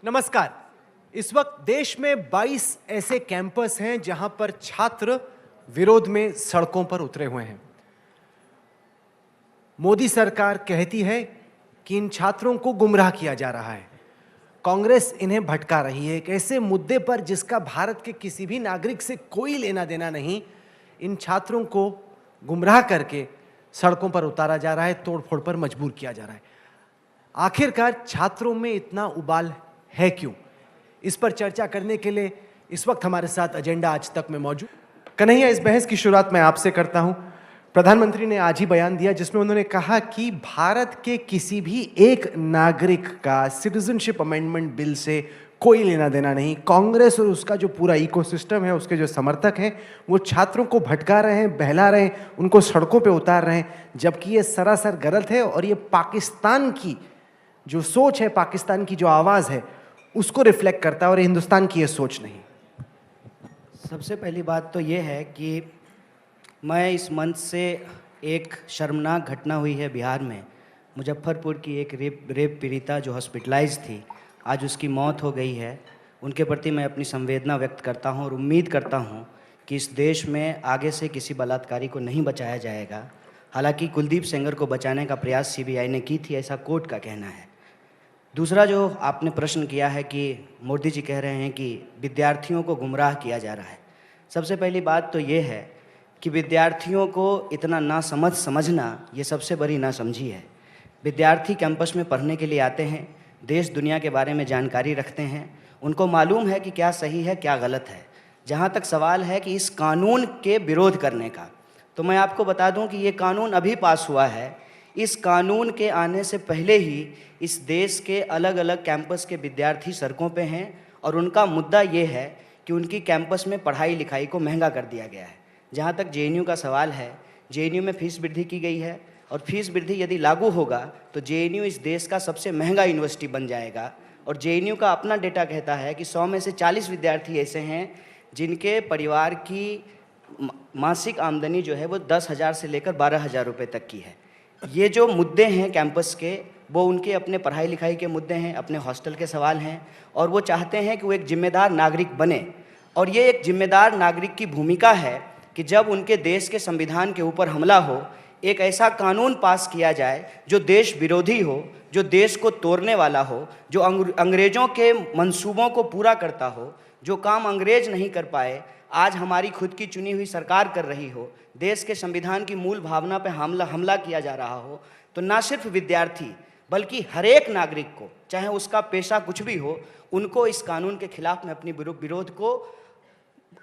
नमस्कार। इस वक्त देश में 22 ऐसे कैंपस हैं जहां पर छात्र विरोध में सड़कों पर उतरे हुए हैं। मोदी सरकार कहती है कि इन छात्रों को गुमराह किया जा रहा है। कांग्रेस इन्हें भटका रही है। एक ऐसे मुद्दे पर जिसका भारत के किसी भी नागरिक से कोई लेना देना नहीं, इन छात्रों को गुमराह करके सड़कों पर उतारा जा रहा है, तोड़फोड़ पर मजबूर किया जा रहा है। आखिरकार छात्रों में इतना उबाल है क्यों? इस पर चर्चा करने के लिए इस वक्त हमारे साथ एजेंडा आज तक में मौजूद कन्हैया, इस बहस की शुरुआत मैं आपसे करता हूं। प्रधानमंत्री ने आज ही बयान दिया जिसमें उन्होंने कहा कि भारत के किसी भी एक नागरिक का सिटीजनशिप अमेंडमेंट बिल से कोई लेना देना नहीं। कांग्रेस और उसका जो पूरा इकोसिस्टम है, उसके जो समर्थक हैं, वो छात्रों को भटका रहे हैं, बहला रहे हैं, उनको सड़कों पे उतार रहे हैं, जबकि ये सरासर गलत है और ये पाकिस्तान की जो सोच है, पाकिस्तान की जो आवाज़ है, उसको रिफ्लेक्ट करता है और हिंदुस्तान की ये सोच नहीं। सबसे पहली बात तो ये है कि मैं इस मंच से एक शर्मनाक घटना हुई है बिहार में, मुजफ्फरपुर की एक रेप पीड़िता जो हॉस्पिटलाइज थी, आज उसकी मौत हो गई है। उनके प्रति मैं अपनी संवेदना व्यक्त करता हूं और उम्मीद करता हूं कि इस देश में आगे से किसी बलात्कारी को नहीं बचाया जाएगा। हालांकि कुलदीप सेंगर को बचाने का प्रयास सीबीआई ने की थी, ऐसा कोर्ट का कहना है। दूसरा जो आपने प्रश्न किया है कि मोदी जी कह रहे हैं कि विद्यार्थियों को गुमराह किया जा रहा है। सबसे पहली बात तो ये है कि विद्यार्थियों को इतना नासमझ समझना ये सबसे बड़ी नासमझी है। विद्यार्थी कैंपस में पढ़ने के लिए आते हैं, देश दुनिया के बारे में जानकारी रखते हैं, उनको मालूम है कि क्या सही है क्या गलत है। जहाँ तक सवाल है कि इस कानून के विरोध करने का, तो मैं आपको बता दूं कि ये कानून अभी पास हुआ है। इस कानून के आने से पहले ही इस देश के अलग अलग कैंपस के विद्यार्थी सड़कों पे हैं और उनका मुद्दा ये है कि उनकी कैंपस में पढ़ाई लिखाई को महंगा कर दिया गया है। जहाँ तक जेएनयू का सवाल है, जेएनयू में फ़ीस वृद्धि की गई है और फीस वृद्धि यदि लागू होगा तो जेएनयू इस देश का सबसे महंगा यूनिवर्सिटी बन जाएगा। और जेएनयू का अपना डेटा कहता है कि 100 में से 40 विद्यार्थी ऐसे हैं जिनके परिवार की मासिक आमदनी जो है वो 10,000 से लेकर 12,000 रुपये तक की है। ये जो मुद्दे हैं कैंपस के, वो उनके अपने पढ़ाई लिखाई के मुद्दे हैं, अपने हॉस्टल के सवाल हैं, और वो चाहते हैं कि वो एक जिम्मेदार नागरिक बने। और ये एक जिम्मेदार नागरिक की भूमिका है कि जब उनके देश के संविधान के ऊपर हमला हो, एक ऐसा कानून पास किया जाए जो देश विरोधी हो, जो देश को तोड़ने वाला हो, जो अंग्रेज़ों के मंसूबों को पूरा करता हो, जो काम अंग्रेज नहीं कर पाए आज हमारी खुद की चुनी हुई सरकार कर रही हो, देश के संविधान की मूल भावना पर हमला किया जा रहा हो, तो ना सिर्फ विद्यार्थी बल्कि हर एक नागरिक को, चाहे उसका पेशा कुछ भी हो, उनको इस कानून के खिलाफ में अपनी विरोध को,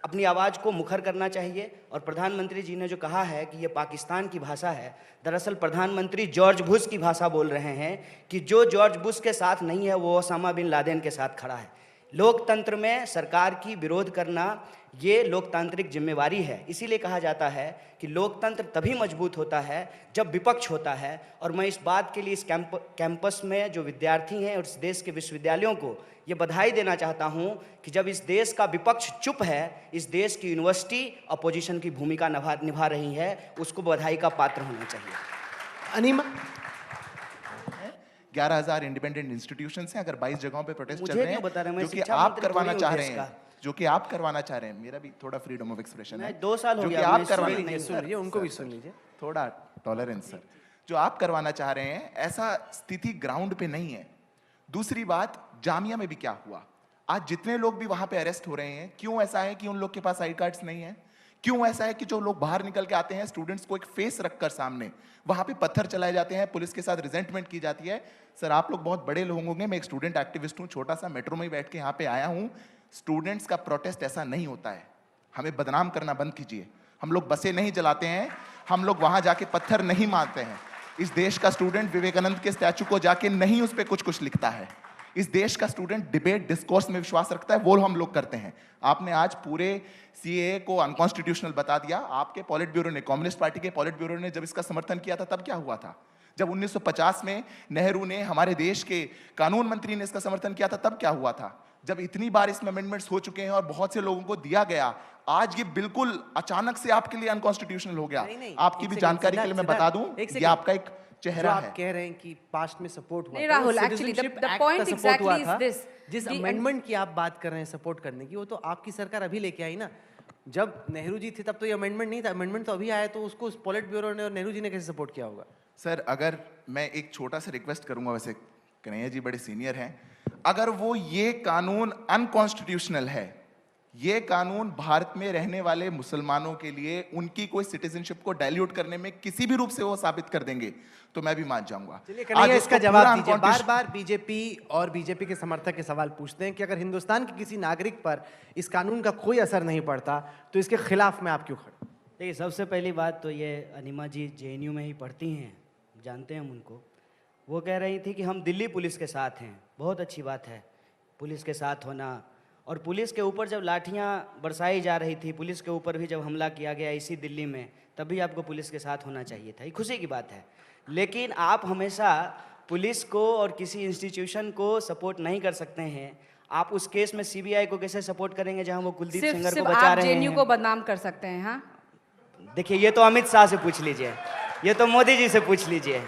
अपनी आवाज़ को मुखर करना चाहिए। और प्रधानमंत्री जी ने जो कहा है कि ये पाकिस्तान की भाषा है, दरअसल प्रधानमंत्री जॉर्ज बुश की भाषा बोल रहे हैं कि जो जॉर्ज बुश के साथ नहीं है वो ओसामा बिन लादेन के साथ खड़ा है। लोकतंत्र में सरकार की विरोध करना ये लोकतांत्रिक जिम्मेवारी है। इसीलिए कहा जाता है कि लोकतंत्र तभी मजबूत होता है जब विपक्ष होता है। और मैं इस बात के लिए इस कैंपस में जो विद्यार्थी हैं और इस देश के विश्वविद्यालयों को ये बधाई देना चाहता हूं कि जब इस देश का विपक्ष चुप है, इस देश की यूनिवर्सिटी अपोजिशन की भूमिका निभा रही है, उसको बधाई का पात्र होना चाहिए। अनिमा, 11,000 इंडिपेंडेंट इंस्टीट्यूशंस हैं। अगर 22 जगहों पे प्रोटेस्ट चल रहे हैं जो कि शिक्षा आप मंत्री करवाना थोड़ी चाह हूँ रहे देश हैं, जो कि आप करवाना चाह रहे हैं, मेरा भी थोड़ा फ्रीडम ऑफ एक्सप्रेशन है। 2 साल हो जो कि गया, आप मैं करवाना सुन लीजिए, उनको भी सुन लीजिए। थोड़ा टॉलरेंस सर। जो आप करवाना चाह रहे हैं, ऐसा स्थिति ग्राउंड पे नहीं है। दूसरी बात, जामिया में भी क्या हुआ? आज जितने लोग भी वहां पे अरेस्ट हो रहे हैं, क्यों ऐसा है कि उन लोग के पास आई कार्ड्स नहीं है? क्यों ऐसा है कि जो लोग बाहर निकल के आते हैं, स्टूडेंट्स को एक फेस रखकर सामने, वहां पे पत्थर चलाए जाते हैं, पुलिस के साथ रिजेंटमेंट की जाती है। सर, आप लोग बहुत बड़े लोग होंगे, मैं एक स्टूडेंट एक्टिविस्ट हूं, छोटा सा मेट्रो में बैठ के यहाँ पे आया हूं। स्टूडेंट्स का प्रोटेस्ट ऐसा नहीं होता है। हमें बदनाम करना बंद कीजिए। हम लोग बसें नहीं जलाते हैं, हम लोग वहां जाके पत्थर नहीं मारते हैं। इस देश का स्टूडेंट विवेकानंद के स्टैचू को जाके नहीं उस पर कुछ लिखता है। इस देश का स्टूडेंट डिबेट डिस्कोर्स में विश्वास रखता है, वो हम लोग करते हैं। आपने आज पूरे सीएए को अनकॉन्स्टिट्यूशनल बता दिया। आपके पॉलिट ब्यूरो ने, कम्युनिस्ट पार्टी के पॉलिट ब्यूरो ने जब इसका समर्थन किया था तब क्या हुआ था? जब 1950 में नेहरू ने, हमारे देश के कानून मंत्री ने इसका समर्थन किया था तब क्या हुआ था? जब इतनी बार इसमें अमेंडमेंट्स हो चुके हैं और बहुत से लोगों को दिया गया, आज ये बिल्कुल अचानक से आपके लिए अनकॉन्स्टिट्यूशनल हो गया। आपकी भी जानकारी के लिए मैं बता दूं, ये आपका एक चेहरा है। आप कह रहे हैं कि पास्ट में सपोर्ट हुआ नहीं Rahul, actually the point exactly is this जिस अमेंडमेंट की आप बात कर रहे हैं सपोर्ट करने की, वो तो आपकी सरकार अभी लेके आई ना। जब नेहरू जी थे तब तो ये अमेंडमेंट नहीं था, अमेंडमेंट तो अभी आया, तो उसको पॉलिट ब्यूरो ने और नेहरू जी ने कैसे सपोर्ट किया होगा? सर अगर मैं एक छोटा सा रिक्वेस्ट करूंगा, वैसे कन्हैया जी बड़े सीनियर हैं, अगर वो ये कानून अनकॉन्स्टिट्यूशनल है, ये कानून भारत में रहने वाले मुसलमानों के लिए उनकी कोई सिटीजनशिप को डाइल्यूट करने में किसी भी रूप से वो साबित कर देंगे तो मैं भी मान जाऊंगा। चलिए कन्हैया, इसका जवाब दीजिए। बार बार बीजेपी और बीजेपी के समर्थक के सवाल पूछते हैं कि अगर हिंदुस्तान के किसी नागरिक पर इस कानून का कोई असर नहीं पड़ता तो इसके खिलाफ में आप क्यों खड़े? देखिए, सबसे पहली बात तो ये अनिमा जी जेएनयू में ही पढ़ती हैं, जानते हैं हम उनको। वो कह रही थी कि हम दिल्ली पुलिस के साथ हैं। बहुत अच्छी बात है पुलिस के साथ होना, और पुलिस के ऊपर जब लाठियां बरसाई जा रही थी, पुलिस के ऊपर भी जब हमला किया गया इसी दिल्ली में, तब भी आपको पुलिस के साथ होना चाहिए था। ये खुशी की बात है। लेकिन आप हमेशा पुलिस को और किसी इंस्टीट्यूशन को सपोर्ट नहीं कर सकते हैं। आप उस केस में सीबीआई को कैसे सपोर्ट करेंगे जहां वो कुलदीप सेंगर को बचा रहे हैं? जेएनयू को बदनाम कर सकते हैं। हाँ, देखिए, ये तो अमित शाह से पूछ लीजिए, ये तो मोदी जी से पूछ लीजिए।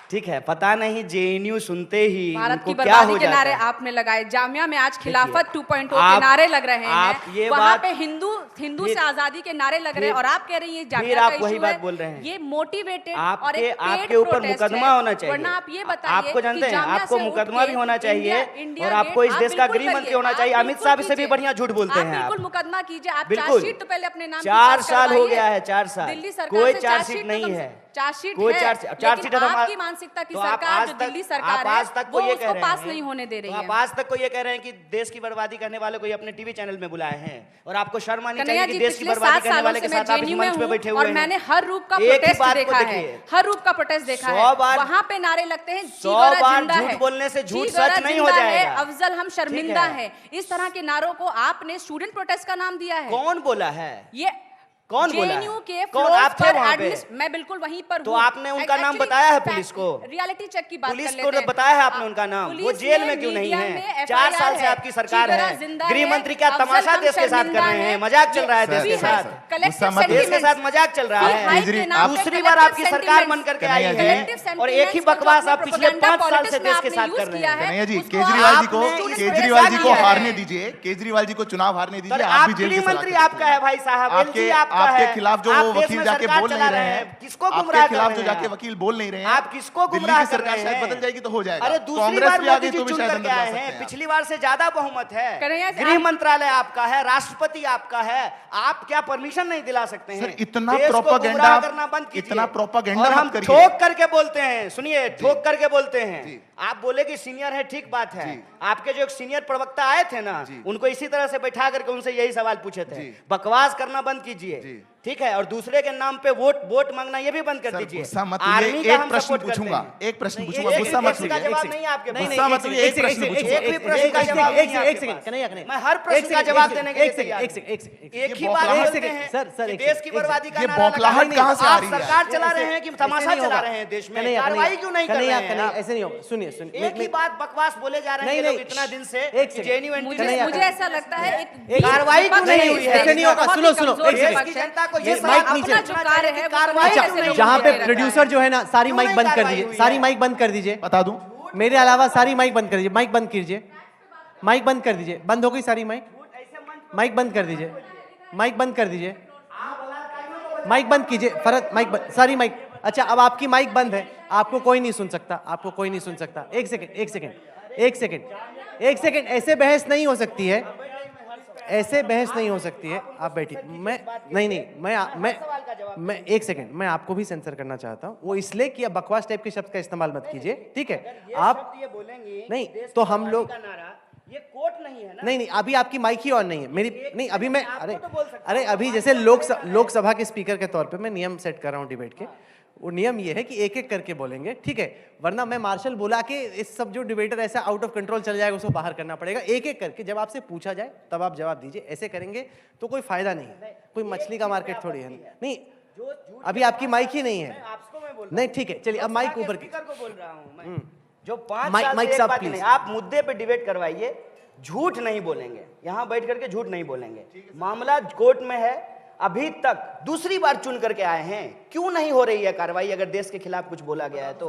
ठीक है, पता नहीं जेएनयू सुनते ही भारत की उनको क्या हो बर्बादी के जाता नारे है। आपने लगाए, जामिया में आज खिलाफत 2.0 के आप- नारे लग रहे आप हैं, ये वहाँ बात- पे हिंदू से आजादी के नारे लग रहे हैं, फिर- और आप कह रही हैं फिर जामिया का आप वही इशू बात है। बोल रहे हैं। ये मोटिवेटेड और आपके एक आपके ऊपर मुकदमा होना चाहिए। वरना आप ये बताइए आपको जानते कि हैं, जामिया आपको से उठ मुकदमा के भी होना चाहिए, इंडिया और आपको इस गेट देश का आप गृह बिल्कुल मंत्री होना करिए, चाहिए। आप अमित शाह से भी बिल्कुल बढ़िया झूठ बोलते हैं बिल्कुल आप। मुकदमा कीजिए। आप बिल्कुल। चार्जशीट तो पहले अपने नाम की 4 पास साल हो करवाइए। गया है, 4 साल। दिल्ली सरकार कोई से चार्जशीट नहीं तो है। चार्जशीट कोई है, चार्जशीट लेकिन हम- आपकी मानसिकता की तो आप सरकार आज जो तक- दिल्ली आप सरकार आज है तक वो को ये उसको कह रहे पास हैं, नहीं होने दे रही तो है। आप आज तक को ये कह रहे हैं कि देश की बर्बादी करने वाले को ये अपने टीवी चैनल में बुलाए हैं, और आपको शर्म आनी कन्हैया चाहिए कि जी, देश की पिछले बर्बादी 7 करने सालों वाले से के मैं साथ आप इस जेएनयू में मंच पे हूँ बैठे हुए और हैं। मैंने हर रूप का एक ही प्रोटेस्ट बात को देखा है, देखिए। हर रूप का प्रोटेस्ट देखा 100 है। बार- वहाँ पे नारे लगते हैं 100 चीगोरा बार जिंदा झूठ है, बोलने से झूठ चीगोरा सच नहीं हो जिंदा है, जाएगा। अफजल हम शर्मिंदा ठीक है। है। इस तरह के नारों को आपने स्टूडेंट प्रोटेस्ट का नाम दिया है। कौन बोला है? ये कौन बोला है? जेएनयू के कौन? फ्लोर आप थे पर वहाँ पे? मैं बिल्कुल वहीं पर तो हूँ। आपने उनका नाम Actually, बताया है पुलिस को? रियलिटी चेक की बात पुलिस कर को लेते हैं। बताया है आपने उनका नाम? पुलिस वो जेल ने में क्यों नहीं मीडिया है? में 4 साल FIR से आपकी सरकार चीगरा है। जिंदा गृह है, मंत्री क्या अफजल तमाशा हम देश के साथ कर शर्मिंदा रहे हैं? है। मजाक चल रहा है ये देश के भी है। साथ। Collective गुस्सा मत देश के sentiments। साथ मजाक चल रहा ये है। हाइक के नाम पे दूसरी बार collective आपकी सरकार sentiments। बन करके कन्हैया आई जी। है, Collective और एक ही sentiments को बकवास जो आप अपने पिछले propaganda 5 साल से politics में देश के आपने साथ use कर रहे किया हैं। है, कन्हैया जी, उसको केजरीवाल जी को आपने student केजरीवाल जी को protest हारने किया है। दीजिए, केजरीवाल जी को चुनाव हारने दीजिए। तो आप आप भी जेल गृह की सलाह मंत्री करें। आपका है भाई साहब, आपके एलजी आपका आपके है। खिलाफ जो आप वो देश वकील में जाके सरकार बोल चला नहीं रहे रहे हैं, हैं, किसको आपके गुमराह कर खिलाफ रहे जो हैं जाके आप? वकील बोल नहीं रहे हैं, आप किसको दिल्ली गुमराह की कर सरकार रहे शायद हैं? बदल जाएगी तो हो जाएगा। अरे दूसरी कांग्रेस बार भी आ मोदी गई जी तो भी चुन शायद करके बदला आए सकते हैं, हैं। पिछली बार से ज्यादा बहुमत कन्हैया है। जी, गृह आप- मंत्रालय आपका है, राष्ट्रपति आपका है, आप क्या परमिशन नहीं दिला सकते हैं? सर, इतना देश को प्रोपेगेंडा गुमराह करना बंद कीजिए। इतना प्रोपेगेंडा और मत हम करिए। ठोक करके बोलते हैं, सुनिए, ठोक करके बोलते हैं। जी। आप बोले कि सीनियर है, ठीक बात है। जी। आपके जो एक सीनियर प्रवक्ता आए थे ना, जी। उनको इसी तरह से बैठा करके उनसे यही सवाल पूछे थे, जी। बकवास करना बंद कीजिए, जी। ठीक है, और दूसरे के नाम पे वोट मांगना ये भी बंद कर सर, दीजिए। गुस्सा मत आर्मी हुइए, का एक हम प्रश्न support करते पूछूंगा, हैं। एक प्रश्न नहीं, पूछूंगा, एक- गुस्सा एक मत प्रश्न का हुइए। जवाब नहीं है आपके पास। गुस्सा मत हुइए, एक प्रश्न पूछूंगा। एक भी प्रश्न का जवाब नहीं है आपके पास। मैं हर प्रश्न का जवाब देने के लिए तैयार हूं। एक ही बात बौखलाहट- बोलते हैं कि देश की बर्बादी का ये नारा बौखलाहट लगाते हैं। कहाँ से आ आप रही है? सरकार चला रहे हैं कि तमाशा चला रहे हैं देश में? कार्रवाई क्यों नहीं कर रहे हैं आप? ऐसे नहीं होगा। सुनिए सुनिए, एक ही बात बकवास बोले जा रहे हैं नहीं, ये लोग नहीं, इतना दिन से एक सेकंड। जेएनयू एंटी कन्हैया, मुझे ऐसा लगता है एक कार्रवाई क्यों नहीं हुई है? ऐसे नहीं होगा। बहुत ही सुनो, सुनो, कमजोर एक सेकंड। विपक्ष देश की है। जनता को ये ये सवाल माइक अपना नीचे। चुनना कार्य चाहिए है, कि वो कार्रवाई कैसे क्यों नहीं लोग हुई जहाँ है? पे रखा है। प्रोड्यूसर जो है ना, सारी क्यों माइक नहीं बंद कर कार्रवाई दीजिए, हुई सारी है? माइक बंद कर दीजिए। बता दूं, मेरे अलावा सारी माइक बंद कर दीजिए, माइक बंद कीजिए, माइक बंद कर दीजिए। बंद हो गई सारी माइक, माइक बंद कर दीजिए, माइक बंद कर दीजिए, माइक बंद कीजिए। फरत माइक बंद, सारी माइक। अच्छा, अब आपकी माइक बंद है, आपको कोई नहीं सुन सकता, आपको कोई नहीं सुन सकता। एक सेकंड, एक सेकंड, एक सेकंड, एक सेकंड। ऐसे बहस नहीं हो सकती है, ऐसे बहस नहीं हो सकती है। आप बैठिए। मैं एक सेकंड, मैं आपको भी सेंसर करना चाहता हूँ। वो इसलिए कि आप बकवास टाइप के शब्द का इस्तेमाल मत कीजिए, ठीक है? आप ये बोलेंगे नहीं, देश तो की हम बर्बादी लोग- का नारा, ये कोर्ट नहीं है ना? नहीं, अभी आपकी माइक ही ऑन नहीं है मेरी। नहीं, अभी मैं आपको तो बोल सकता अरे अभी जैसे लोकसभा के स्पीकर के तौर पे मैं नियम सेट कर रहा हूँ डिबेट के। वो नियम ये है कि एक एक करके बोलेंगे, ठीक है? वरना मैं मार्शल बुला के इस सब जो डिबेटर ऐसा आउट ऑफ कंट्रोल चल जाएगा, उसको बाहर करना पड़ेगा। एक एक करके जब आपसे पूछा जाए तब आप जवाब दीजिए। ऐसे करेंगे तो कोई फायदा नहीं है, कोई मछली का मार्केट थोड़ी है। नहीं, अभी आपकी माइक ही नहीं है। आपको मैं बोल रहा नहीं, ठीक है, चलिए अब माइक ऊपर की। स्पीकर को बोल रहा हूं मैं, जो 5 माइक- साल माइक से एक साहब, बात प्लीज। नहीं, आप मुद्दे पे डिबेट करवाइए, झूठ नहीं बोलेंगे, यहाँ बैठ करके झूठ नहीं बोलेंगे। मामला कोर्ट में है, अभी तक दूसरी बार चुन करके आए हैं, क्यों नहीं हो रही है कार्रवाई? अगर देश के खिलाफ कुछ बोला गया है तो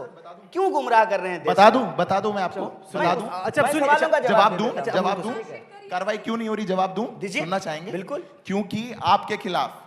क्यों गुमराह कर रहे हैं देश बता दूं मैं आपको, बता दूं, अच्छा मैं सुनिए, सवालों का जवाब दूं, देता हूं। जवाब दूं, कार्रवाई क्यों नहीं हो रही, जवाब दूं, दीजिए। सुनना चाहेंगे? बिल्कुल। क्योंकि आपके खिलाफ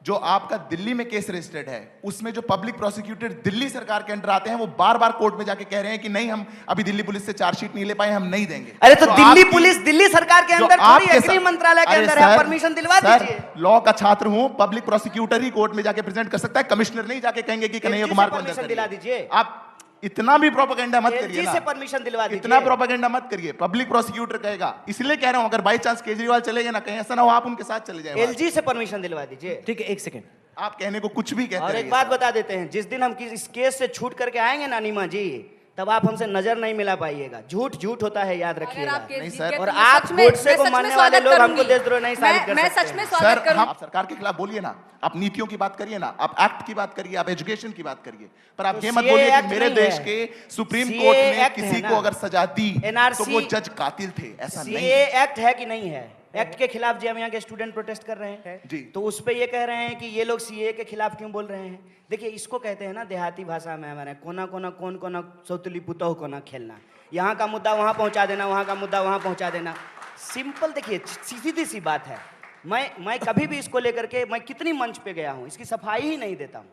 जो आपका दिल्ली में केस रजिस्टर्ड है, उसमें जो पब्लिक प्रोसिक्यूटर दिल्ली सरकार के अंडर आते हैं, वो बार बार कोर्ट में जाके कह रहे हैं कि नहीं, हम अभी दिल्ली पुलिस से चार्जशीट नहीं ले पाए, हम नहीं देंगे। अरे तो दिल्ली आपकी- पुलिस दिल्ली सरकार के जो अंदर थोड़ी आपके गृह साथ- मंत्रालय के अरे अंदर है, सर, परमिशन दिलवा सर, दीजिए। लॉ का छात्र हूं, पब्लिक प्रोसिक्यूटर ही कोर्ट में जाके प्रेजेंट कर सकता है, कमिश्नर नहीं जाके कहेंगे कि कन्हैया LG कुमार से को अंदर परमिशन करिए। दिला दीजिए। आप इतना भी प्रोपेगेंडा मत करिए LG ना। से परमिशन दिलवा दीजिए। इतना प्रोपेगेंडा मत करिए, पब्लिक प्रोसिक्यूटर कहेगा। इसलिए कह रहा हूं, अगर बाई चांस केजरीवाल चले गए ना, कहीं ऐसा ना हो आप उनके साथ चले जाए। LG से परमिशन दिलवा दीजिए। ठीक है, एक सेकेंड। आप कहने को कुछ भी कहते और एक रहिए बात साहब। बता देते हैं, जिस दिन हम इस केस से छूट करके आएंगे ना नीमा जी, तब आप हमसे नजर नहीं मिला पाइएगा। झूठ झूठ होता है, याद अगर रखिएगा। आप केस नहीं जीत सर, गए और तो मैं आप सच में- गोडसे मैं को सच में मानने वाले स्वागत लोग हमको करूंगी। देशद्रोह नहीं साबित कर मैं सकते सच में हैं। स्वागत सर, करूंगी। आप सरकार के खिलाफ बोलिए ना, आप नीतियों की बात करिए ना, आप एक्ट की बात करिए, आप एजुकेशन की बात करिए, पर आप तो ये मत CA बोलिए कि एक्ट मेरे नहीं देश है। के सुप्रीम CA कोर्ट ने एक्ट है किसी ना। को अगर सजा दी NRC तो वो जज कातिल थे, ऐसा नहीं सीए है। एक्ट है कि नहीं है? एक्ट के खिलाफ जामिया के स्टूडेंट प्रोटेस्ट कर रहे हैं जी। तो उस पे ये कह रहे हैं कि ये लोग सीए के खिलाफ क्यों बोल रहे हैं? देखिए, इसको कहते हैं ना देहाती भाषा में हमारे कोना कोना कौन कोना सौतली पुतहु कोना खेलना। यहाँ का मुद्दा वहाँ पहुँचा देना, वहाँ का मुद्दा वहाँ पहुँचा देना। सिंपल, देखिए सीधी सी बात है। मैं कभी भी इसको लेकर के, मैं कितनी मंच पे गया हूँ, इसकी सफाई ही नहीं देता हूँ।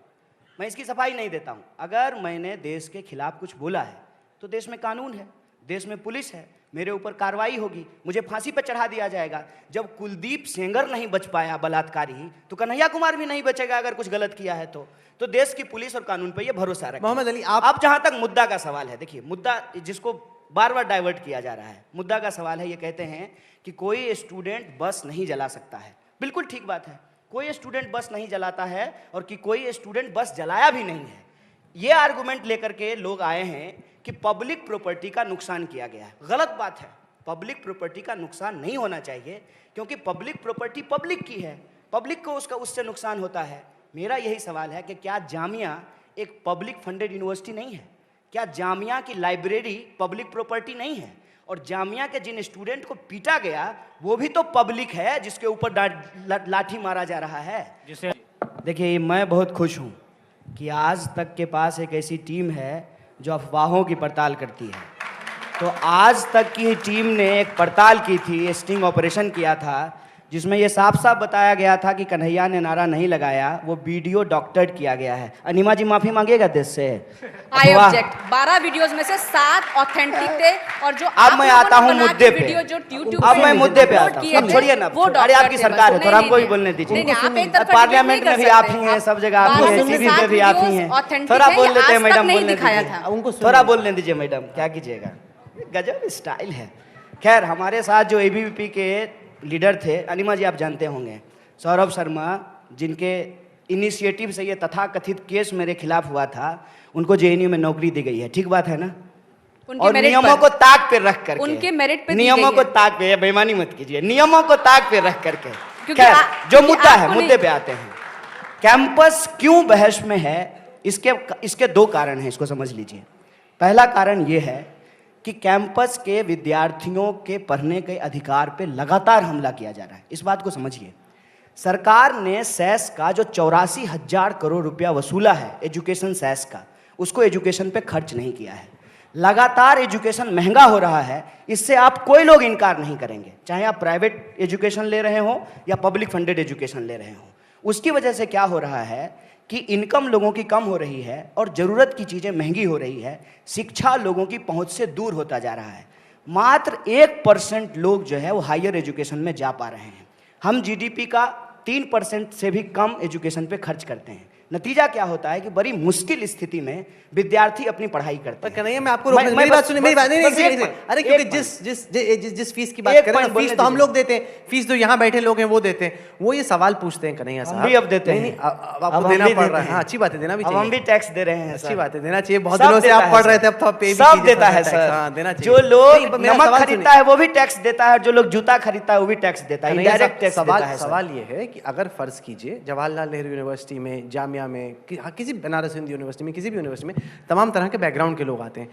मैं इसकी सफाई नहीं देता हूँ। अगर मैंने देश के खिलाफ कुछ बोला है तो देश में कानून है, देश में पुलिस है, मेरे ऊपर कार्रवाई होगी, मुझे फांसी पर चढ़ा दिया जाएगा। जब कुलदीप सेंगर नहीं बच पाया बलात्कारी, तो कन्हैया कुमार भी नहीं बचेगा अगर कुछ गलत किया है तो देश की पुलिस और कानून पर यह भरोसा रखें। मोहम्मद अली, आप जहां तक मुद्दा का सवाल है, देखिए मुद्दा जिसको बार बार डाइवर्ट किया जा रहा है, मुद्दा का सवाल है, ये कहते हैं कि कोई स्टूडेंट बस नहीं जला सकता है। बिल्कुल ठीक बात है, कोई स्टूडेंट बस नहीं जलाता है और कि कोई स्टूडेंट बस जलाया भी नहीं है। ये आर्गुमेंट लेकर के लोग आए हैं कि पब्लिक प्रॉपर्टी का नुकसान किया गया है। गलत बात है, पब्लिक प्रॉपर्टी का नुकसान नहीं होना चाहिए, क्योंकि पब्लिक प्रॉपर्टी पब्लिक की है, पब्लिक को उससे नुकसान होता है। मेरा यही सवाल है कि क्या जामिया एक पब्लिक फंडेड यूनिवर्सिटी नहीं है? क्या जामिया की लाइब्रेरी पब्लिक प्रॉपर्टी नहीं है? और जामिया के जिन स्टूडेंट को पीटा गया वो भी तो पब्लिक है, जिसके ऊपर लाठी मारा जा रहा है। जिसे देखिए, मैं बहुत खुश हूँ कि आज तक के पास एक ऐसी टीम है जो अफवाहों की पड़ताल करती है। तो आज तक की टीम ने एक पड़ताल की थी, स्टिंग ऑपरेशन किया था, जिसमें ये साफ साफ बताया गया था कि कन्हैया ने नारा नहीं लगाया, वो वीडियो डॉक्टर्ड किया गया है। अनिमा जी माफी मांगेगा देश से? I object. 12 वीडियोस में से 7 ऑथेंटिक थे और जो अब मैं आता हूँ मुद्दे पे। वीडियो जो YouTube अब मैं मुद्दे पे अपलोड आता किए हूँ। थे, छोड़िए ना, वो अरे आपकी डॉक्टर थे सरकार है, बस। थोड़ा नहीं, हमको भी नहीं, बोलने दीजिए। नहीं, आप एक तरफा पार्लियामेंट डिबेट में नहीं भी कर आप ही सकते। हैं, सब जगह आप ही 12 हैं, में से टीवी पे 7 भी आप ही वीडियोस हैं। authentic थोड़ा है, बोल ये लेते हैं आज तक मैडम, नहीं बोलने दिखाया दीजिए। था। उनको थोड़ा बोलने दीजिए मैडम, क्या कीजिएगा, गजब स्टाइल है। खैर, हमारे साथ जो एबीवीपी के लीडर थे, अनिमा जी आप जानते होंगे, सौरभ शर्मा, जिनके इनिशिएटिव से ये तथाकथित केस मेरे खिलाफ हुआ था, उनको जेएनयू में नौकरी दी गई है। ठीक बात है ना? उनके और मेरिट नियमों पर। को ताक पे रख करके, उनके मेरिट पे दी नियमों गई को है। ताक पे, बेईमानी मत कीजिए, नियमों को ताक पे रख करके। क्योंकि खैर, जो क्योंकि मुद्दा है, आपको मुद्दे नहीं- पे आते हैं। कैंपस क्यों बहस में है, इसके 2 कारण हैं, इसको समझ लीजिए। पहला कारण यह है कि कैंपस के विद्यार्थियों के पढ़ने के अधिकार पे लगातार हमला किया जा रहा है। इस बात को समझिए। सरकार ने सेस का जो 84,000 करोड़ रुपया वसूला है एजुकेशन सेस का, उसको एजुकेशन पे खर्च नहीं किया है। लगातार एजुकेशन महंगा हो रहा है, इससे आप कोई लोग इनकार नहीं करेंगे, चाहे आप प्राइवेट एजुकेशन ले रहे हो या पब्लिक फंडेड एजुकेशन ले रहे हो। उसकी वजह से क्या हो रहा है कि इनकम लोगों की कम हो रही है और ज़रूरत की चीज़ें महंगी हो रही है, शिक्षा लोगों की पहुंच से दूर होता जा रहा है। मात्र 1% लोग जो है वो हायर एजुकेशन में जा पा रहे हैं। हम जीडीपी का 3% से भी कम एजुकेशन पे खर्च करते हैं। नतीजा क्या होता है कि बड़ी मुश्किल स्थिति में विद्यार्थी अपनी पढ़ाई करते हैं। कन्हैया, मैं आपको रोकने, मेरी बात सुनिए, मेरी बात नहीं, बस एक नहीं, मिनट, अरे क्योंकि एक जिस फीस की बात एक करें ना, पॉइंट बोलने फीस तो हम दीजिए। लोग देते हैं, फीस तो यहाँ बैठे लोग हैं वो देते हैं, वो ये सवाल पूछते हैं कन्हैया साहब। भी अब देते नहीं, हैं। नहीं, अब आपको हम देना भी पड़ देते रहा है। हैं। हाँ, अच्छी बात है, देना भी अब हम चाहिए। भी टैक्स दे रहे हैं। अच्छी बात है, देना चाहिए। बहुत सब दिनों से देता आप है पढ़ सर। रहे थे, अब तो आप पे भी सब कीजिए देता है टैक्स। सर। हाँ, देना चाहिए। जो लोग नहीं, मेरा नमक सवाल खरीदता सुनिए। है वो भी टैक्स देता है, जो लोग जूता खरीदता है वो भी टैक्स देता है, कन्हैया इनडायरेक्ट साहब, टैक्स देता है। सवाल ये है कि अगर फर्ज कीजिए जवाहरलाल नेहरू यूनिवर्सिटी में, जामिया में, किसी बनारस हिंदू यूनिवर्सिटी में, किसी भी यूनिवर्सिटी में तमाम तरह के बैकग्राउंड के लोग आते हैं।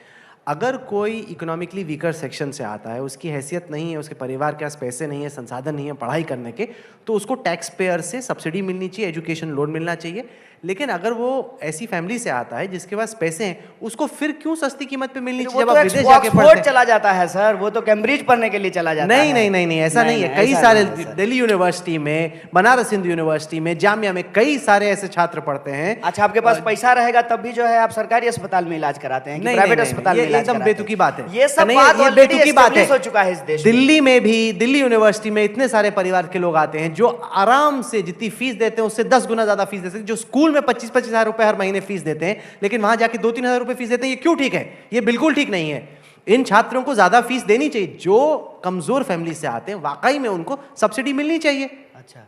अगर कोई इकोनॉमिकली वीकर सेक्शन से आता है, उसकी हैसियत नहीं है, उसके परिवार के पास पैसे नहीं है, संसाधन नहीं है पढ़ाई करने के, तो उसको टैक्स पेयर से सब्सिडी मिलनी चाहिए, एजुकेशन लोन मिलना चाहिए। लेकिन अगर वो ऐसी फैमिली से आता है जिसके पास पैसे हैं, उसको फिर क्यों सस्ती कीमत पे मिलनी चाहिए? वो जब तो आप विदेश जाके ऑक्सफोर्ड पढ़ते हैं। चला जाता है सर, वो तो कैम्ब्रिज पढ़ने के लिए चला जाता है। नहीं नहीं नहीं नहीं, ऐसा नहीं है। कई ऐसा सारे नहीं है, सर। दिल्ली यूनिवर्सिटी में, बनारस हिंदू यूनिवर्सिटी में, जामिया में कई सारे ऐसे छात्र पढ़ते हैं। अच्छा, आपके पास पैसा रहेगा तब भी जो है आप सरकारी अस्पताल में इलाज कराते हैं कि नहीं प्राइवेट नहीं, अस्पताल ये में इलाज एकदम कराते हैं? बेतुकी बात है। ये सब नहीं, बात ये already बेतुकी बात है। establish हो चुका है इस देश में। दिल्ली में भी, दिल्ली यूनिवर्सिटी में इतने सारे परिवार के लोग आते हैं जो आराम से जितनी फीस देते हैं उससे 10 गुना ज्यादा फीस देते हैं। जो स्कूल में 25-25 हजार रुपए हर महीने फीस देते हैं, लेकिन वहां जाके 2-3 हजार रुपए फीस देते हैं। ये क्यों ठीक है? ये बिल्कुल ठीक नहीं है। इन छात्रों को ज्यादा फीस देनी चाहिए। जो कमजोर फैमिली से आते हैं वाकई में उनको सब्सिडी मिलनी चाहिए। अच्छा,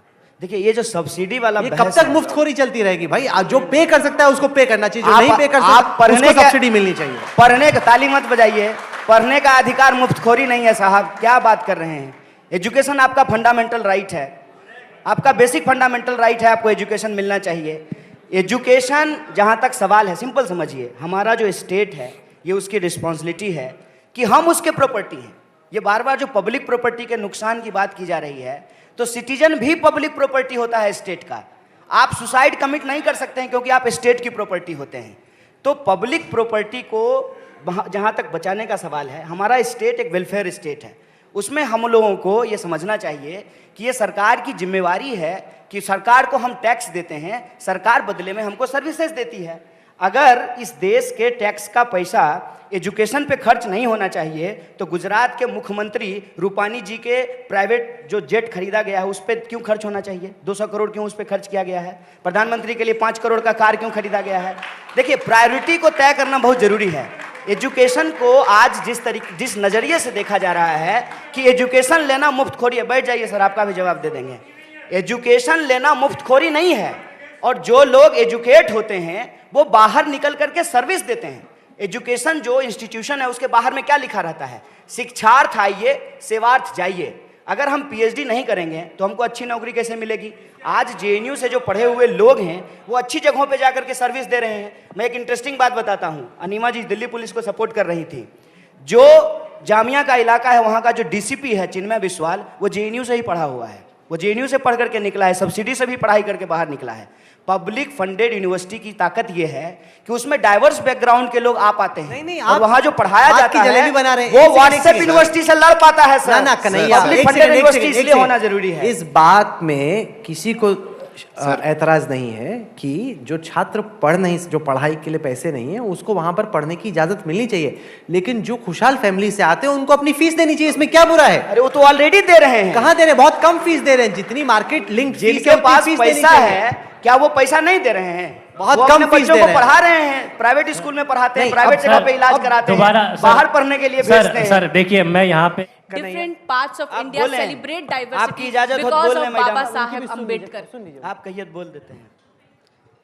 देखिए ये जो सब्सिडी वाला ये बहस कब तक है, मुफ्तखोरी चलती रहेगी भाई? जो पे कर सकता है उसको पे करना चाहिए, जो आप- नहीं पे कर आप सकता पढ़ने उसको का- सब्सिडी मिलनी चाहिए। पढ़ने का ताली मत बजाइए, पढ़ने का अधिकार मुफ्तखोरी नहीं है साहब, क्या बात कर रहे हैं? एजुकेशन आपका फंडामेंटल राइट है, आपका बेसिक फंडामेंटल राइट है, आपको एजुकेशन मिलना चाहिए। एजुकेशन जहाँ तक सवाल है, सिंपल समझिए, हमारा जो स्टेट है ये उसकी रिस्पॉन्सिबिलिटी है कि हम उसके प्रॉपर्टी हैं। ये बार बार जो पब्लिक प्रॉपर्टी के नुकसान की बात की जा रही है, तो सिटीजन भी पब्लिक प्रॉपर्टी होता है स्टेट का। आप सुसाइड कमिट नहीं कर सकते हैं क्योंकि आप स्टेट की प्रॉपर्टी होते हैं। तो पब्लिक प्रॉपर्टी को जहाँ तक बचाने का सवाल है, हमारा स्टेट एक वेलफेयर स्टेट है, उसमें हम लोगों को ये समझना चाहिए कि ये सरकार की जिम्मेवारी है कि सरकार को हम टैक्स देते हैं, सरकार बदले में हमको सर्विसेज देती है। अगर इस देश के टैक्स का पैसा एजुकेशन पे खर्च नहीं होना चाहिए तो गुजरात के मुख्यमंत्री रूपानी जी के प्राइवेट जो जेट खरीदा गया है उस पर क्यों खर्च होना चाहिए? 200 करोड़ क्यों उस पर खर्च किया गया है? प्रधानमंत्री के लिए 5 करोड़ का कार क्यों खरीदा गया है? देखिए, प्रायोरिटी को तय करना बहुत जरूरी है। एजुकेशन को आज जिस नजरिए से देखा जा रहा है कि एजुकेशन लेना मुफ्तखोरी है, बैठ जाइए सर, आपका भी जवाब दे देंगे। एजुकेशन लेना मुफ्तखोरी नहीं है, और जो लोग एजुकेट होते हैं वो बाहर निकल करके सर्विस देते हैं। एजुकेशन जो इंस्टीट्यूशन है उसके बाहर में क्या लिखा रहता है? शिक्षार्थ आइए, सेवार्थ जाइए। अगर हम पीएचडी नहीं करेंगे तो हमको अच्छी नौकरी कैसे मिलेगी? आज जेएनयू से जो पढ़े हुए लोग हैं वो अच्छी जगहों पे जाकर के सर्विस दे रहे हैं। मैं एक इंटरेस्टिंग बात बताता हूं, अनिमा जी दिल्ली पुलिस को सपोर्ट कर रही थी। जो जामिया का इलाका है वहां का जो डीसीपी है चिन्मय बिस्वाल, वो जेएनयू से ही पढ़ा हुआ है, वो जेएनयू से पढ़ करके निकला है, सब्सिडी से भी पढ़ाई करके बाहर निकला है। पब्लिक फंडेड यूनिवर्सिटी की ताकत यह है कि उसमें डाइवर्स बैकग्राउंड के लोग आ पाते हैं। नहीं, और आप वहां जो पढ़ाया बात जाता की जलेबी है बना रहे हैं। वो एक व्हाट्सएप सेकंड, यूनिवर्सिटी से लड़ पाता है सर। ना कन्हैया, पब्लिक एक फंडेड सेकंड, एक यूनिवर्सिटी सेकंड, एक इसलिए होना सेकंड। जरूरी है। इस बात में किसी को ऐतराज नहीं है कि जो छात्र जो पढ़ाई के लिए पैसे नहीं है उसको वहां पर पढ़ने की इजाजत मिलनी चाहिए, लेकिन जो खुशहाल फैमिली से आते हैं उनको अपनी फीस देनी चाहिए। इसमें क्या बुरा है? अरे वो तो ऑलरेडी दे रहे हैं। कहां दे रहे हैं? बहुत कम फीस दे रहे हैं। जितनी मार्केट लिंक जिनके पास पैसा है क्या वो पैसा नहीं दे रहे हैं? बहुत वो कम अपने फीस बच्चों दे को रहे हैं। पढ़ा रहे हैं, प्राइवेट स्कूल में पढ़ाते हैं, नहीं, प्राइवेट अब जगह सर, पे इलाज अब कराते दोबारा हैं, बाहर पढ़ने के लिए भेजते हैं। सर देखिए, मैं यहाँ पे Different parts of आप India बोलें। celebrate आपकी diversity इजाजत हो तो because बोलें, of मैडम। Baba उनकी Saheb Ambedkar. आप कहिए तो बोल देते हैं।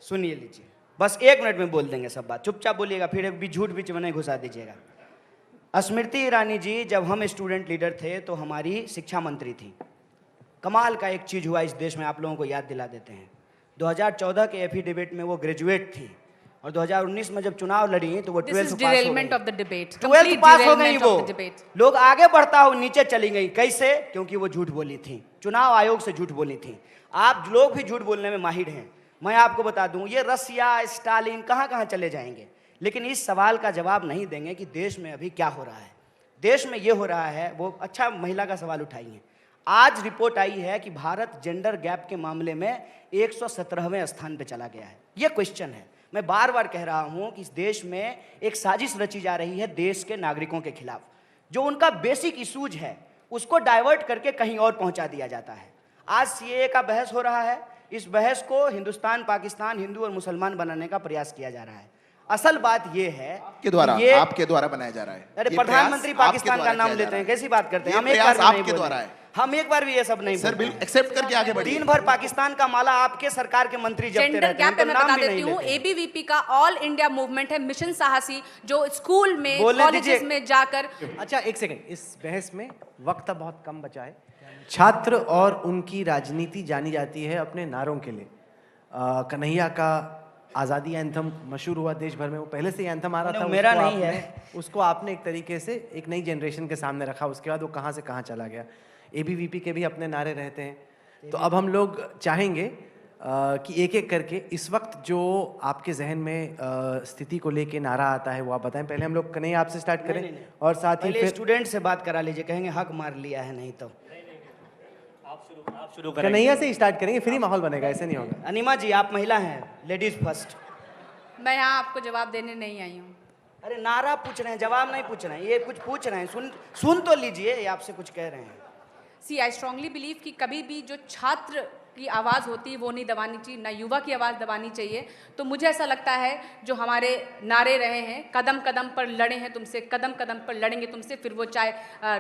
सुनिए लीजिए, बस 1 मिनट में बोल देंगे सब बात, चुपचाप बोलिएगा, फिर एक भी झूठ बीच में नहीं घुसा दीजिएगा। स्मृति ईरानी जी जब हम स्टूडेंट लीडर थे तो हमारी शिक्षा मंत्री थी। कमाल का एक चीज हुआ इस देश में, आप लोगों को याद दिला देते हैं। 2014 के एफिडेविट में वो ग्रेजुएट थी और 2019 में जब चुनाव लड़ी तो वो This 12th is पास हो derailment गई। of the debate. 12th Complete पास हो गई derailment वो। of the debate. लोग आगे बढ़ता हो नीचे चली गई, कैसे? क्योंकि वो झूठ बोली थी, चुनाव आयोग से झूठ बोली थी। आप लोग भी झूठ बोलने में माहिर हैं। मैं आपको बता दूं, ये रसिया, स्टालिन कहां कहां चले जाएंगे, लेकिन इस सवाल का जवाब नहीं देंगे कि देश में अभी क्या हो रहा है। देश में ये हो रहा है, वो अच्छा महिला का सवाल उठाइए। आज रिपोर्ट आई है कि भारत जेंडर गैप के मामले में 117वें स्थान पे चला गया है। ये क्वेश्चन है। मैं बार बार कह रहा हूं कि इस देश में एक साजिश रची जा रही है देश के नागरिकों के खिलाफ। जो उनका बेसिक इशूज है उसको डाइवर्ट करके कहीं और पहुंचा दिया जाता है। आज सीएए का बहस हो रहा है, इस बहस को हिंदुस्तान पाकिस्तान, हिंदू और मुसलमान बनाने का प्रयास किया जा रहा है। असल बात यह है के द्वारा, ये आपके द्वारा बनाया जा रहा है। अरे ये प्रधानमंत्री प्रयास पाकिस्तान आपके का नाम द्वारा किया लेते जा हैं, रहा है। कैसी बात करते हैं? ये हम एक प्रयास बार भी नहीं आपके बोले। द्वारा है। हम एक बार भी ये सब नहीं सर बोलते। बिल्कुल एक्सेप्ट करके आगे बढ़िए। दिन भर पाकिस्तान का माला आपके सरकार के मंत्री जपते जेंडर रहते हैं, गैप पे उनका मैं नाम बता भी देती नहीं हूँ, लेते हैं। एबीवीपी का ऑल इंडिया मूवमेंट है, मिशन साहसी, जो स्कूल में, बोलने कॉलेजेस दीजिए। में जाकर। अच्छा, एक सेकंड, इस बहस में वक्त अब बहुत कम बचा है। छात्र और उनकी राजनीति जानी जाती है अपने नारों के लिए। कन्हैया का आज़ादी एंथम मशहूर हुआ देश भर में, वो पहले से ही एंथम आ रहा नहीं, था, मेरा उसको नहीं आपने- उसको आपने एक तरीके से एक नई जनरेशन के सामने रखा, उसके बाद वो कहाँ से कहाँ चला गया। एबीवीपी के भी अपने नारे रहते हैं। तो अब हम लोग चाहेंगे कि एक एक करके इस वक्त जो आपके जहन में स्थिति को लेके नारा आता है वो आप बताएं। पहले हम लोग कन्हैया आपसे स्टार्ट करें नहीं। और साथ ही पहले फिर स्टूडेंट से बात करा लीजिए, कहेंगे हक मार लिया है नहीं तो। आप शुरू करें। कन्हैया से ही स्टार्ट करेंगे, फिर ही माहौल बनेगा, ऐसे नहीं होगा। अनिमा जी, आप महिला हैं, लेडीज फर्स्ट। मैं यहाँ आपको जवाब देने नहीं आई हूँ। अरे नारा पूछ रहे हैं, जवाब नहीं पूछ रहे हैं, ये कुछ पूछ रहे हैं, सुन तो लीजिए, ये आपसे कुछ कह रहे हैं। सी आई स्ट्रांगली बिलीव कि कभी भी जो छात्र की आवाज़ होती है वो नहीं दबानी चाहिए, ना युवा की आवाज़ दबानी चाहिए। तो मुझे ऐसा लगता है जो हमारे नारे रहे हैं, कदम कदम पर लड़े हैं तुमसे, कदम कदम पर लड़ेंगे तुमसे, फिर वो चाहे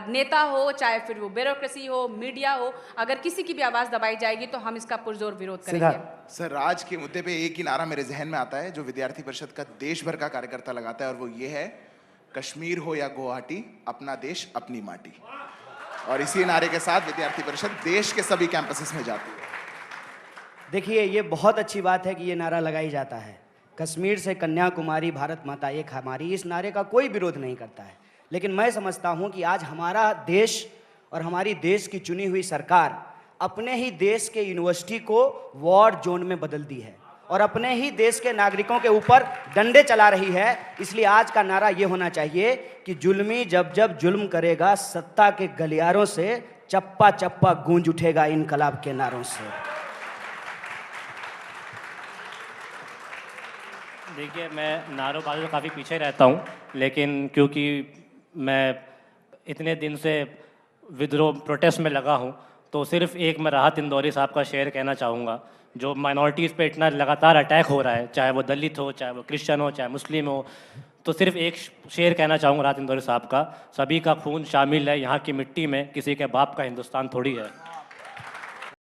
नेता हो, चाहे फिर वो ब्यूरोक्रेसी हो, मीडिया हो, अगर किसी की भी आवाज़ दबाई जाएगी तो हम इसका पुरजोर विरोध करेंगे। सिद्धार्थ, सर, राज के मुद्दे पे एक ही नारा मेरे जहन में आता है जो विद्यार्थी परिषद का देश भर का कार्यकर्ता लगाता है, और वो ये है, कश्मीर हो या गुवाहाटी, अपना देश अपनी माटी। और इसी नारे के साथ विद्यार्थी परिषद देश के सभी कैंपसेस में जाती है। देखिए, ये बहुत अच्छी बात है कि ये नारा लगाई जाता है, कश्मीर से कन्याकुमारी भारत माता एक हमारी। इस नारे का कोई विरोध नहीं करता है, लेकिन मैं समझता हूँ कि आज हमारा देश और हमारी देश की चुनी हुई सरकार अपने ही देश के यूनिवर्सिटी को वॉर जोन में बदल दी है और अपने ही देश के नागरिकों के ऊपर डंडे चला रही है। इसलिए आज का नारा ये होना चाहिए कि जुल्मी जब जब जुल्म करेगा, सत्ता के गलियारों से चप्पा चप्पा गूंज उठेगा इनकलाब के नारों से। देखिए, मैं नारोबाजी से काफ़ी पीछे रहता हूँ, लेकिन क्योंकि मैं इतने दिन से विद्रोह प्रोटेस्ट में लगा हूँ, तो सिर्फ एक मैं राहत इंदौरी साहब का शेर कहना चाहूँगा। जो माइनॉरिटीज़ पे इतना लगातार अटैक हो रहा है, चाहे वो दलित हो, चाहे वो क्रिश्चियन हो, चाहे मुस्लिम हो, तो सिर्फ एक शेर कहना चाहूँगा राहत इंदौरी साहब का, सभी का खून शामिल है यहाँ की मिट्टी में, किसी के बाप का हिंदुस्तान थोड़ी है।